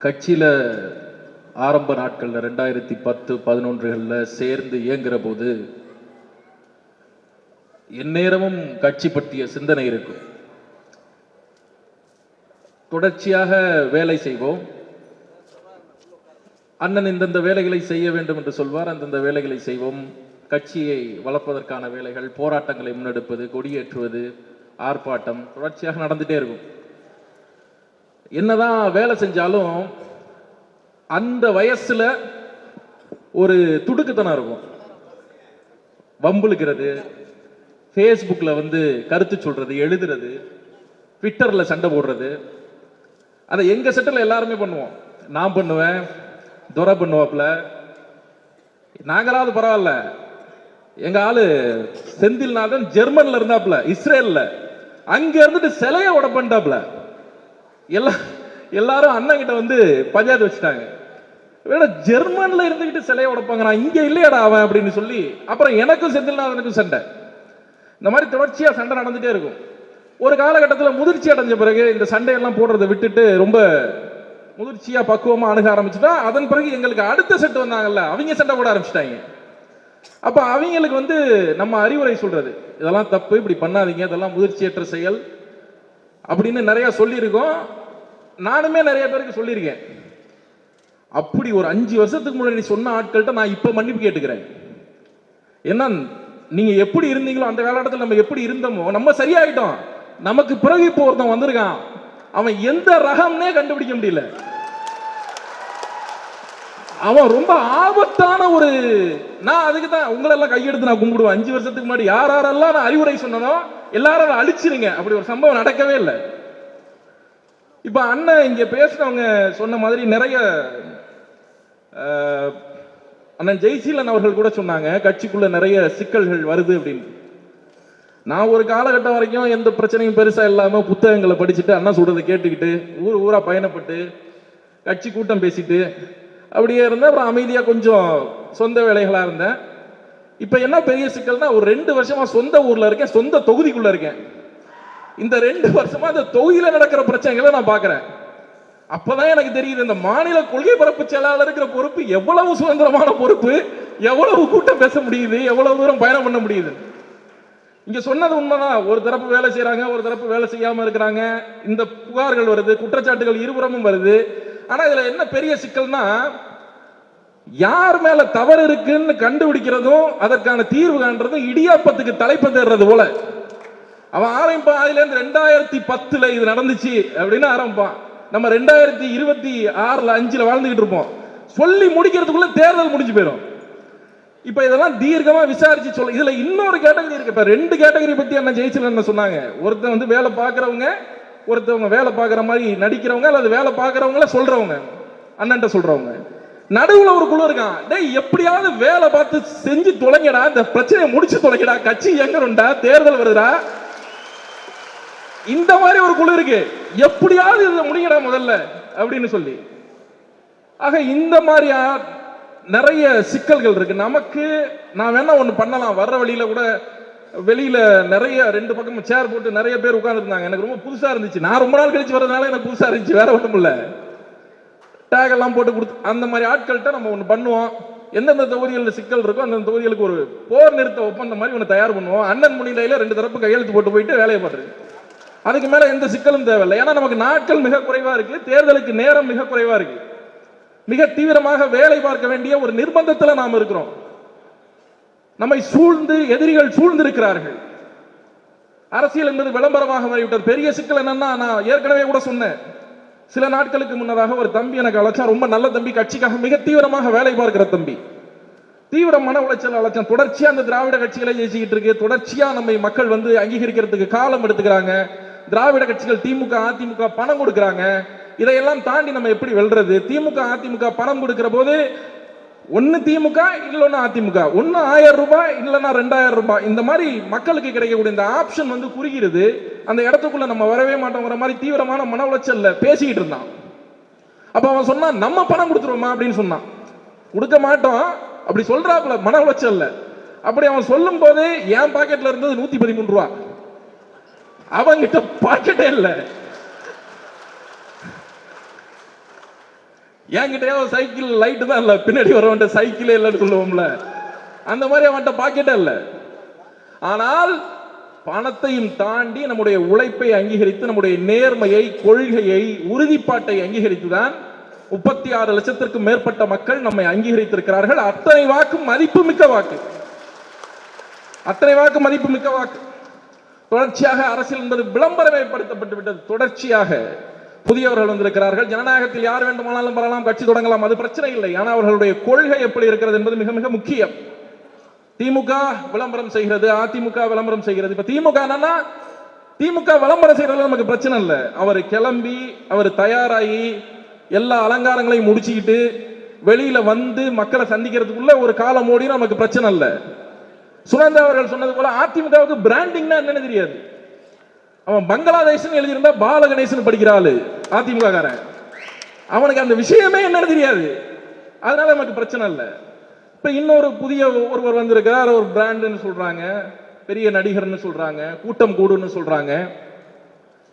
கட்சியில் ஆரம்ப நாட்களில் 2010, 11 சேர்ந்து இயங்குற போது எந்நேரமும் கட்சி பற்றிய சிந்தனை இருக்கும். தொடர்ச்சியாக வேலை செய்வோம். அண்ணன் இந்தந்த வேலைகளை செய்ய வேண்டும் என்று சொல்வார், அந்தந்த வேலைகளை செய்வோம். கட்சியை வளர்ப்பதற்கான வேலைகள், போராட்டங்களை முன்னெடுப்பது, கொடியேற்றுவது, ஆர்ப்பாட்டம் தொடர்ச்சியாக நடந்துட்டே இருக்கும். என்னதான் வேலை செஞ்சாலும் அந்த வயசுல ஒரு துடுக்குத்தனம் இருக்கும். வம்புழுக்கிறது, ஃபேஸ்புக்கில் கருத்து சொல்றது, எழுதுறது, ட்விட்டர்ல சண்டை போடுறது, அதை எங்க செட்டில் எல்லாருமே பண்ணுவோம். நான் பண்ணுவேன், துரை பண்ணுவாப்ல, நாங்களாவது பரவாயில்ல. எங்க ஆளு செந்தில்நாதன் ஜெர்மன்ல இருந்தாப்ல, இஸ்ரேல்ல, அங்க இருந்துட்டு சிலைய உடப்பண்டாப்ல. எல்லாரும் அண்ணன் கிட்ட பஞ்சாயத்து வச்சுட்டாங்க. ஜெர்மன்ல இருந்துகிட்டு சிலையை உடைப்பாங்க, நான் இங்க இல்லையடா அவன் அப்படின்னு சொல்லி அப்புறம் எனக்கும் செந்தில்நாதனுக்கும் சண்டை. இந்த மாதிரி தொடர்ச்சியா சண்டை நடந்துட்டே இருக்கும். ஒரு காலகட்டத்தில் முதிர்ச்சி அடைஞ்ச பிறகு இந்த சண்டையெல்லாம் போடுறதை விட்டுட்டு ரொம்ப முதிர்ச்சியா பக்குவமா அணுக ஆரம்பிச்சுட்டா, அதன் பிறகு எங்களுக்கு அடுத்த செட் வந்தாங்கல்ல, அவங்க சண்டை போட ஆரம்பிச்சிட்டாங்க. அப்ப அவங்களுக்கு நம்ம அறிவுரை சொல்றது, இதெல்லாம் தப்பு, இப்படி பண்ணாதீங்க, இதெல்லாம் முதிர்ச்சியற்ற செயல் அப்படின்னு நிறைய சொல்லியிருக்கோம். நானுமே நிறைய பேருக்கு சொல்லியிருக்கேன். அப்படி ஒரு 5 வருஷத்துக்கு முன்னாடி சொன்ன ஆட்கள்கிட்ட நான் இப்ப மன்னிப்பு கேட்டுக்கிறேன். ஏன்னா நீங்க எப்படி இருந்தீங்களோ அந்த காலகட்டத்தில் நம்ம எப்படி இருந்தோமோ நம்ம சரியாயிட்டோம். நமக்கு பிறகு இப்போ ஒருத்தன் வந்திருக்கான், அவன் எந்த ரகம்னே கண்டுபிடிக்க முடியல. அவன் ரொம்ப ஆபத்தான ஒரு, நான் அதுக்கு தான் உங்களை எல்லாம் கையெடுத்து நான் கும்பிடுவேன். 5 வருஷத்துக்கு முன்னாடி யாரெல்லாம் நான் அறிவுரை சொன்னனோ எல்லாரும் அழிச்சிருங்க, அப்படி ஒரு சம்பவம் நடக்கவே இல்லை. இப்ப அண்ணன் இங்க பேசினவங்க சொன்ன மாதிரி நிறைய அண்ணன் ஜெய்சீலன் அவர்கள் கூட சொன்னாங்க, கட்சிக்குள்ள நிறைய சிக்கல்கள் வருது அப்படின்னு. நான் ஒரு காலகட்டம் வரைக்கும் எந்த பிரச்சனையும் பெருசா இல்லாம புத்தகங்களை படிச்சுட்டு அண்ணா சொல்றதை கேட்டுக்கிட்டு ஊர் ஊரா பயணப்பட்டு கட்சி கூட்டம் பேசிட்டு அப்படியே இருந்தேன். அப்புறம் அமைதியா கொஞ்சம் சொந்த வேலைகளா இருந்தேன். இப்ப என்ன பெரிய சிக்கல்னா, ஒரு 2 வருஷமா சொந்த ஊர்ல இருக்கேன், சொந்த தொகுதிக்குள்ள இருக்கேன். இந்த 2 வருஷமா இந்த தொகுதியில நடக்கிற பிரச்சனைகளை நான் பாக்குறேன். அப்பதான் எனக்கு தெரியுது, இந்த மாநில கொள்கை பரப்பு செயலாளர் இருக்கிற பொறுப்பு எவ்வளவு சுதந்திரமான பொறுப்பு, எவ்வளவு கூட்டம் பேச முடியுது, எவ்வளவு தூரம் பயணம் பண்ண முடியுது. இங்க சொன்னது உண்மைதான். ஒரு தரப்பு வேலை செய்யறாங்க, ஒரு தரப்பு வேலை செய்யாம இருக்கிறாங்க. இந்த புகார்கள் வருது, குற்றச்சாட்டுகள் இருபுறமும் வருது. ஆனா இதுல என்ன பெரிய சிக்கல்னா, யார் மேல தவறு இருக்குன்னு கண்டுபிடிக்கிறதும் அதற்கான தீர்வு காண்றதும் இடியாப்பத்துக்கு தலைப்பு தேடுறது போல. அவன் ஆரம்பிப்பான், அதுல இருந்து 2010 இது நடந்துச்சு அப்படின்னு ஆரம்பிப்பான். நம்ம 2026, 5 வாழ்ந்துகிட்டு இருப்போம். சொல்லி முடிக்கிறதுக்குள்ள தேர்தல் முடிஞ்சு போயிடும். இப்ப இதெல்லாம் தீர்க்கமா விசாரிச்சு சொல்ல. இதுல இன்னொரு கேட்டகரி இருக்கு. இப்ப 2 கேட்டகரி பத்தி என்ன ஜெயிச்சல் சொன்னாங்க. ஒருத்தன் வேலை பாக்குறவங்க, ஒருத்தவங்க வேலை பாக்குற மாதிரி நடிக்கிறவங்க, அல்லது வேலை பாக்குறவங்கள சொல்றவங்க, அண்ணன் சொல்றவங்க. நடுவுல ஒரு குழு இருக்கான், டேய் எப்படியாவது வேலை பார்த்து செஞ்சு தொலைங்கடா, இந்த பிரச்சனையை முடிச்சு தொலைங்கடா, கட்சி எங்கடா, தேர்தல் வருதா, இந்த மாதிரி ஒரு குழு இருக்கு. எப்படியாவது இதை முடிங்கடா முதல்ல அப்படின்னு சொல்லி. ஆக இந்த மாதிரியா நிறைய சிக்கல்கள் இருக்கு நமக்கு. நான் வேணா ஒண்ணு பண்ணலாம், வர்ற வழியில கூட வெளியில நிறைய 2 பக்கமும் சேர் போட்டு நிறைய பேர் உட்கார்ந்து இருந்தாங்க. எனக்கு ரொம்ப புதுசா இருந்துச்சு. நான் ரொம்ப நாள் கழிச்சு வர்றதுனால எனக்கு புதுசா இருந்துச்சு, வேற ஒண்ணும் இல்ல. டேக் எல்லாம் போட்டு கொடுத்து அந்த மாதிரி ஆட்கள்கிட்ட நம்ம ஒண்ணு பண்ணுவோம். எந்தெந்த தொகுதிகளில் சிக்கல் இருக்கோ அந்த தொகுதிகளுக்கு ஒரு போர் நிறுத்த ஒப்பந்தம் மாதிரி ஒன்று தயார் பண்ணுவோம். அண்ணன் முன்னிலையில 2 தரப்பு கையெழுத்து போட்டு போயிட்டு வேலையை பாடுறது. அதுக்கு மேல எந்த சிக்கலும் தேவையில்லை. ஏன்னா நமக்கு நாட்கள் மிக குறைவா இருக்கு, தேர்தலுக்கு நேரம் மிக குறைவா இருக்கு. மிக தீவிரமாக வேலை பார்க்க வேண்டிய ஒரு நிர்பந்தத்தில் நாம் இருக்கிறோம். நம்மை சூழ்ந்து எதிரிகள் சூழ்ந்து இருக்கிறார்கள். அரசியல் என்பது விளம்பரமாக மாறிவிட்டது. பெரிய சிக்கல் என்னன்னா, நான் ஏற்கனவே கூட சொன்னேன், சில நாட்களுக்கு முன்னதாக ஒரு தம்பி எனக்கு அழைச்சா, ரொம்ப நல்ல தம்பி, கட்சிக்காக மிக தீவிரமாக வேலை பார்க்கிற தம்பி, தீவிர மன உளைச்சல் அழைச்சான். தொடர்ச்சியா அந்த திராவிட கட்சிகளை ஜெயிச்சுக்கிட்டு இருக்கு, தொடர்ச்சியா நம்மை மக்கள் அங்கீகரிக்கிறதுக்கு காலம் எடுத்துக்கிறாங்க. திராவிட கட்சிகள் திமுக, அதிமுக பணம் கொடுக்கிறாங்க. இதையெல்லாம் தாண்டி நம்ம எப்படி வெல்றது? திமுக, அதிமுக பணம் கொடுக்கிற போது ஒன்னு திமுக இல்லைன்னா அதிமுக, ஒன்னு 1000 ரூபாய் இல்லைன்னா 2000 ரூபாய், இந்த மாதிரி மக்களுக்கு கிடைக்கக்கூடிய இந்த ஆப்ஷன் குறுகிறது. அந்த இடத்துக்குள்ள நம்ம வரவே மாட்டோங்கிற மாதிரி தீவிரமான மன உளைச்சல்ல பேசிக்கிட்டு இருந்தான். அப்ப அவன் சொன்னான், நம்ம பணம் கொடுத்துருவோமா அப்படின்னு சொன்னான். கொடுக்க மாட்டோம் அப்படி சொல்றாப்புல, மன உளைச்சல்ல. அப்படி அவன் சொல்லும் போது என் பாக்கெட்ல இருந்தது 113 ரூபாய், அவங்கிட்ட பாக்கெட்டே இல்லை. என்கிட்டயே சைக்கிள் லைட்டு தான் இல்லை, பின்னாடி வரவன்ட்ட சைக்கிளே இல்லைன்னு சொல்லுவோம்ல, அந்த மாதிரி அவன்கிட்ட பாக்கெட்டே இல்லை. ஆனால் பணத்தையும் தாண்டி நம்முடைய உழைப்பை அங்கீகரித்து, நம்முடைய நேர்மையை, கொள்கையை, உறுதிப்பாட்டை அங்கீகரித்துதான் 36 லட்சத்திற்கும் மேற்பட்ட மக்கள் நம்மை அங்கீகரித்திருக்கிறார்கள். அத்தனை வாக்கு மதிப்புமிக்க வாக்கு, அத்தனை வாக்கு மதிப்புமிக்க வாக்கு. தொடர்ச்சியாக அரசியல் என்பது விளம்பரமயப்படுத்தப்பட்டு விட்டது. தொடர்ச்சியாக புதியவர்கள் வந்திருக்கிறார்கள். ஜனநாயகத்தில் யார் வேண்டுமானாலும் வரலாம், கட்சி தொடங்கலாம், அது பிரச்சனை இல்லை. ஆனால் அவர்களுடைய கொள்கை எப்படி இருக்கிறது என்பது மிக மிக முக்கியம். திமுக விளம்பரம் செய்கிறது, அதிமுக விளம்பரம் செய்கிறது. இப்ப திமுக விளம்பரம் செய்யறது நமக்கு பிரச்சனை இல்லை. அவர் கிளம்பி, அவர் தயாராகி எல்லா அலங்காரங்களையும் முடிச்சுக்கிட்டு வெளியில வந்து மக்களை சந்திக்கிறதுக்குள்ள ஒரு காலம் ஓடி நமக்கு பிரச்சனை இல்லை. சுனந்தா அவர்கள் சொன்னது போல அதிமுகவுக்கு பிராண்டிங்னா என்னன்னு தெரியாது. அவன் பங்களாதேஷ் எழுதியிருந்தா பாலகணேசன் படிக்கிறாள் அதிமுக காரன், அவனுக்கு அந்த விஷயமே என்னன்னு தெரியாது. அதனால நமக்கு பிரச்சனை இல்லை. இப்ப இன்னொரு புதிய ஒருவர் வந்திருக்கிறார், ஒரு பிராண்டுன்னு சொல்றாங்க, பெரிய நடிகர்னு சொல்றாங்க, கூட்டம் கூடுன்னு சொல்றாங்க.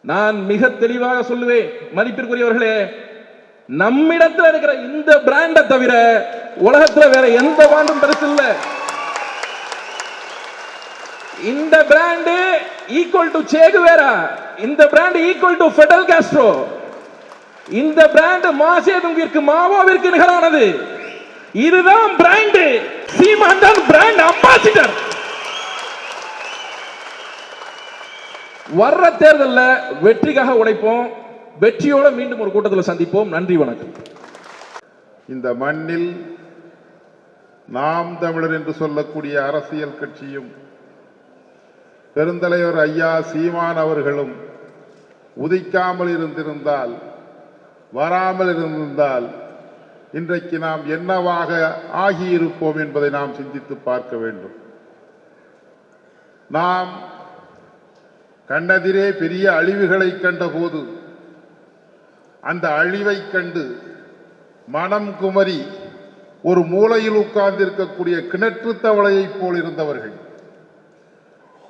நான் மிக தெளிவாக சொல்லுவேன், மதிப்பிற்குரியவர்களே, நம்மிடத்தில் இருக்கிற இந்த பிராண்டை தவிர உலகத்தில் வேற எந்த பிராண்டும் பெருசு இல்லை. இந்த brand equal to Che Guevara, இந்த brand equal to Fidel Castro, இந்த பிராண்ட் மாசேதுங்கிற்கு, மாவோவிற்கு நிகரானது. இதுதான் பிராண்ட். சீமான் தான் பிராண்ட் அம்பாசிடர். வர்ற தேர்தலில் வெற்றிக்காக உழைப்போம். வெற்றியோட மீண்டும் ஒரு கூட்டத்தில் சந்திப்போம். நன்றி, வணக்கம். இந்த மண்ணில் நாம் தமிழர் என்று சொல்லக்கூடிய அரசியல் கட்சியும் பெருந்தலைவர் ஐயா சீமான் அவர்களும் உதிக்காமல் இருந்திருந்தால், வராமல் இருந்திருந்தால் இன்றைக்கு நாம் என்னவாக ஆகியிருப்போம் என்பதை நாம் சிந்தித்து பார்க்க வேண்டும். நாம் கண்ணெதிரே பெரிய அழிவுகளை கண்டபோது அந்த அழிவை கண்டு மனம் குமரி ஒரு மூலையில் உட்கார்ந்திருக்கக்கூடிய கிணற்று தவளையைப் போல் இருந்தவர்கள்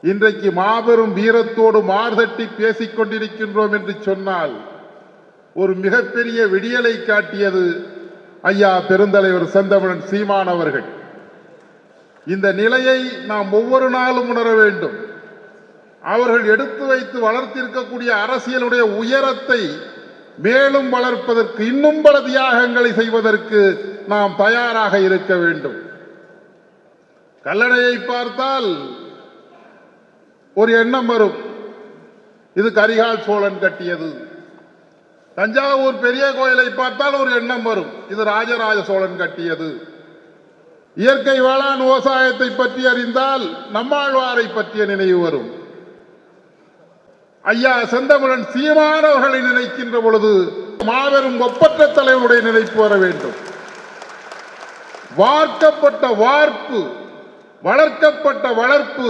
இன்றைக்கு மாபெரும் வீரத்தோடு மார்தட்டி பேசிக் கொண்டிருக்கின்றோம் என்று சொன்னால் ஒரு மிகப்பெரிய விடியலை காட்டியது ஐயா பெருந்தலைவர் செந்தமிழன் சீமான் அவர்கள். இந்த நிலையை நாம் ஒவ்வொரு நாளும் உணர வேண்டும். அவர்கள் எடுத்து வைத்து வளர்த்திருக்கக்கூடிய அரசியலுடைய உயரத்தை மேலும் வளர்ப்பதற்கு, இன்னும் பல தியாகங்களை செய்வதற்கு நாம் தயாராக இருக்க வேண்டும். கல்லணையை பார்த்தால் ஒரு எண்ணம் வரும், இது கரிகால் சோழன் கட்டியது. தஞ்சாவூர் பெரிய கோயிலை பார்த்தால் ஒரு எண்ணம் வரும், இது ராஜராஜ சோழன் கட்டியது. இயற்கை வேளாண் விவசாயத்தை பற்றி அறிந்தால் நம்மாழ்வாரை பற்றிய நினைவு வரும். ஐயா செந்தமிழன் சீமான் அவர்களை நினைக்கின்ற பொழுது மாபெரும் ஒப்பற்ற தலைவருடைய நினைப்பு வர வேண்டும். வார்க்கப்பட்ட வார்ப்பு, வளர்க்கப்பட்ட வளர்ப்பு,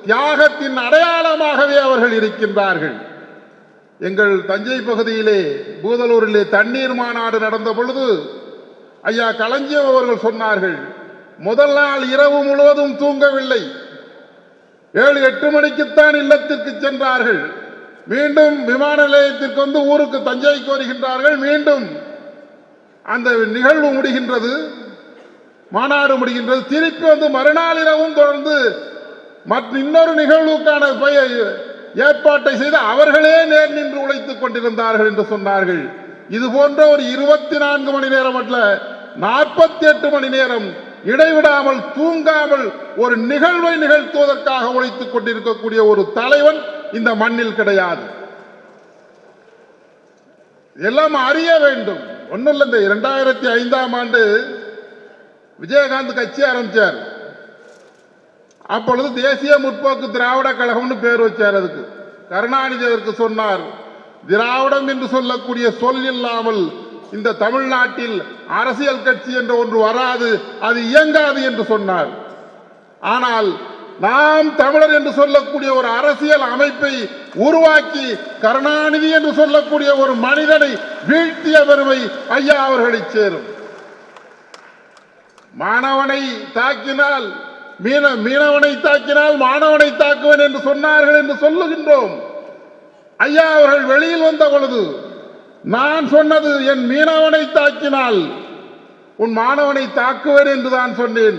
தியாகத்தின் அடையாளமாகவே அவர்கள் இருக்கின்றார்கள். எங்கள் தஞ்சை பகுதியிலே பூதலூரிலே தண்ணீர் மாநாடு நடந்த பொழுது ஐயா களஞ்சியம் அவர்கள் சொன்னார்கள், முதல் நாள் இரவு முழுவதும் தூங்கவில்லை, 7-8 மணிக்குத்தான் இல்லத்திற்கு சென்றார்கள். மீண்டும் விமான நிலையத்திற்கு வந்து ஊருக்கு தஞ்சைக்கு வருகின்றார்கள். மீண்டும் அந்த நிகழ்வு முடிகின்றது, மாநாடு முடிகின்றது. திருப்பி வந்து மறுநாள் இரவும் தொடர்ந்து இன்னொரு நிகழ்வுக்கான ஏற்பாட்டை செய்து அவர்களே நேர் நின்று உழைத்துக் கொண்டிருந்தார்கள் என்று சொன்னார்கள். இது போன்ற ஒரு 24 மணி நேரம் அல்ல, 48 மணி நேரம் இடைவிடாமல் தூங்காமல் ஒரு நிகழ்வை நிகழ்த்துவதற்காக உழைத்துக் கொண்டிருக்கக்கூடிய ஒரு தலைவன் இந்த மண்ணில் கிடையாது. எல்லாம் அறிய வேண்டும். ஒன்னும் இல்லை, இந்த 2005ஆம் ஆண்டு விஜயகாந்த் கட்சி ஆரம்பிச்சார். அப்பொழுது தேசிய முற்போக்கு திராவிட கழகம்னு பேர் வச்சார். அதுக்கு கருணாநிதி அதற்கு சொன்னார், திராவிடம் என்று சொல்லக்கூடிய சொல் இல்லாமல் இந்த தமிழ்நாட்டில் அரசியல் கட்சி என்ற ஒன்று வராது, அது இயங்காது என்று சொன்னார். ஆனால் நாம் தமிழர் என்று சொல்லக்கூடிய ஒரு அரசியல் அமைப்பை உருவாக்கி கருணாநிதி என்று சொல்லக்கூடிய ஒரு மனிதனை வீழ்த்திய பெருமை ஐயா அவர்களை சேரும். மாணவனை தாக்கினால் மீனவனை தாக்கினால் மாணவனை தாக்குவன் என்று சொன்னார்கள் என்று சொல்லுகின்றோம். ஐயா அவர்கள் வெளியில் வந்த பொழுது நான் சொன்னது என் மீனவனை தாக்கினால் உன் மாணவனை தாக்குவேன் என்றுதான் சொன்னேன்.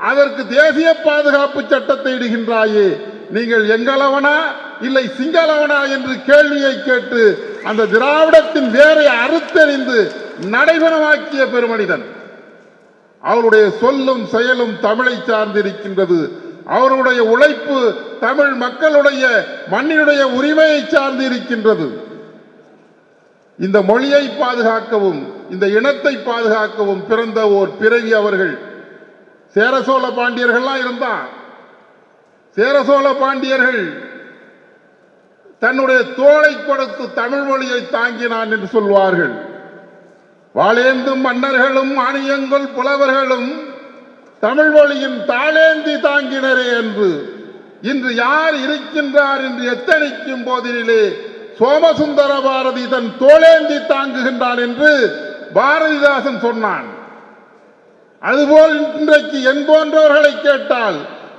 அதற்கு தேசிய பாதுகாப்பு சட்டத்தை இடுகின்றாயே, நீங்கள் எங்களவனா இல்லை சிங்களவனா என்று கேள்வியை கேட்டு அந்த திராவிடத்தின் வேரை அறுத்தெறிந்து நடைபெறமாக்கிய பெருமனிதன். அவருடைய சொல்லும் செயலும் தமிழை சார்ந்திருக்கின்றது. அவருடைய உழைப்பு தமிழ் மக்களுடைய மண்ணினுடைய உரிமையை சார்ந்து இருக்கின்றது. இந்த மொழியை பாதுகாக்கவும் இந்த இனத்தை பாதுகாக்கவும் பிறந்த ஓர் பிறவி அவர்கள். சேர சோழ பாண்டியர்கள்லாம் இருந்தா, சேர சோழ பாண்டியர்கள் தன்னுடைய தோளை கொடுத்து தமிழ் மொழியை தாங்கினான் என்று சொல்வார்கள். வாளேந்தும் மன்னர்களும் ஆணியங்கள் புலவர்களும் தமிழ் மொழியின் தாளேந்தி தாங்கினரே என்று இன்று யார் இருக்கின்றார் என்று எத்தனைக்கும் போதிலே சோமசுந்தர பாரதி தன் தோளேந்தி தாங்குகின்றான் என்று பாரதிதாசன் சொன்னான். அதுபோல் இன்றைக்கு என் போன்றவர்களை கேட்டால்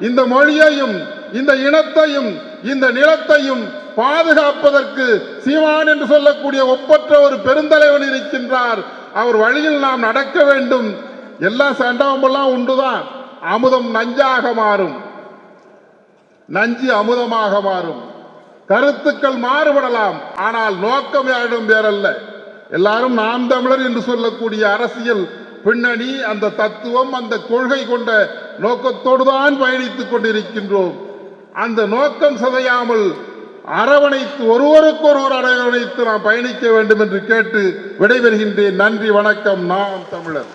இந்த மொழியையும் இந்த இனத்தையும் இந்த நிலத்தையும் பாதுகாப்பதற்கு சீமான் என்று சொல்லக்கூடிய ஒப்பற்ற ஒரு பெருந்தலைவன் இருக்கின்றார். அவர் வழியில் நாம் நடக்க வேண்டும். எல்லா சண்டவமெல்லாம் உண்டுதான். அமுதம் நஞ்சாக மாறும், நஞ்சு அமுதமாக மாறும். கருத்துக்கள் மாறுபடலாம், ஆனால் நோக்கம் யாரிடம் வேறல்ல. எல்லாரும் நாம் தமிழர் என்று சொல்லக்கூடிய அரசியல் பின்னணி, அந்த தத்துவம், அந்த கொள்கை கொண்ட நோக்கத்தோடு தான் பயணித்துக் கொண்டிருக்கின்றோம். அந்த நோக்கம் சிதையாமல் அரவணைத்து ஒருவருக்கொருவர் அரவணைத்து நாம் பயணிக்க வேண்டும் என்று கேட்டு விடைபெறுகின்றேன். நன்றி, வணக்கம். நாம் தமிழர்.